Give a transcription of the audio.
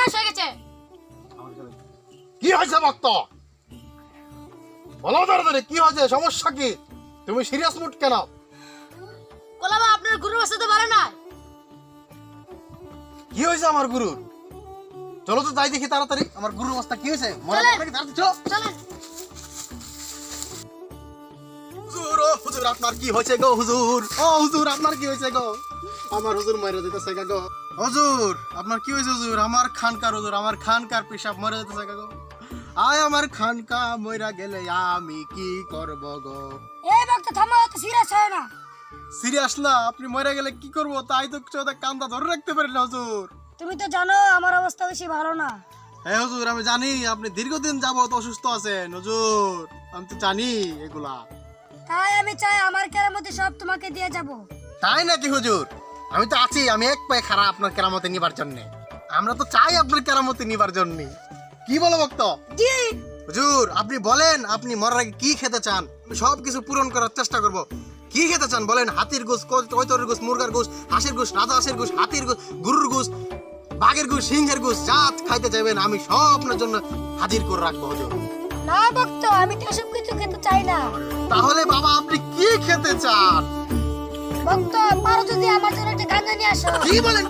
বয়স হয়ে গেছে। কি হয়েছে ভক্ত? বলো তাড়াতাড়ি, কি হয়েছে? সমস্যা কি? তুমি সিরিয়াস মুড কেন? কোলাবা আপনার গুরুর অবস্থা তো ভালো না। কি হয়েছে আমার গুরুর? চলো তো যাই দেখি তাড়াতাড়ি আমার গুরুর অবস্থা কি হয়েছে। চলো। চলেন। হুজুর, ও হুজুর, আপনার কি হয়েছে গো হুজুর? ও হুজুর, আপনার কি হয়েছে গো? আমার হুজুর মরে যেতেছে গো। হুজুর, আপনার কি হয়েছে হুজুর? আমার খানকার হুজুর, আমার খানকার পেশাব মরে যেতেছে গো। আয় আমার খানকা মইরা গেলে আমি কি করব গো? এই ভক্ত থামো, তো সিরিয়াস হয় না। সিরিয়াস না? আপনি মরে গেলে কি করব? তাই তো চোদা কান্দা ধরে রাখতে পারি না হুজুর। তুমি তো জানো আমার অবস্থা বেশি ভালো না। হ্যাঁ হুজুর, আমি জানি আপনি দীর্ঘদিন যাবত অসুস্থ আছেন হুজুর, আমি তো জানি এগুলা। তাই আমি চাই আমার কেরামতি সব তোমাকে দিয়ে যাব। তাই নাকি হুজুর? আমি তো আছি, আমি এক পায়ে খাড়া আপনার কেরামতি নিবার জন্য। আমরা তো চাই আপনার কেরামতি নিবার জন্য। কি বলো ভক্ত? জি হুজুর, আপনি বলেন আপনি মরার আগে কি খেতে চান? আমি সব কিছু পূরণ করার চেষ্টা করব। কি খেতে চান বলেন? হাতির গোশ, কৈতরের গোশ, মুরগার গোশ, হাঁসের গোশ, রাজা হাঁসের গোশ, হাতির গোশ, গরুর গোশ, বাঘের গোশ, সিংহের গোশ, যা খাইতে চাইবেন আমি সব আপনার জন্য হাজির করে রাখবো হুজুর। না ভক্ত, আমি তো এসব কিছু খেতে চাই না। তাহলে বাবা আপনি কি খেতে চান? ভক্ত পারো যদি আমার জন্য একটা গাঁজা নিয়ে আসো। কি বলেন?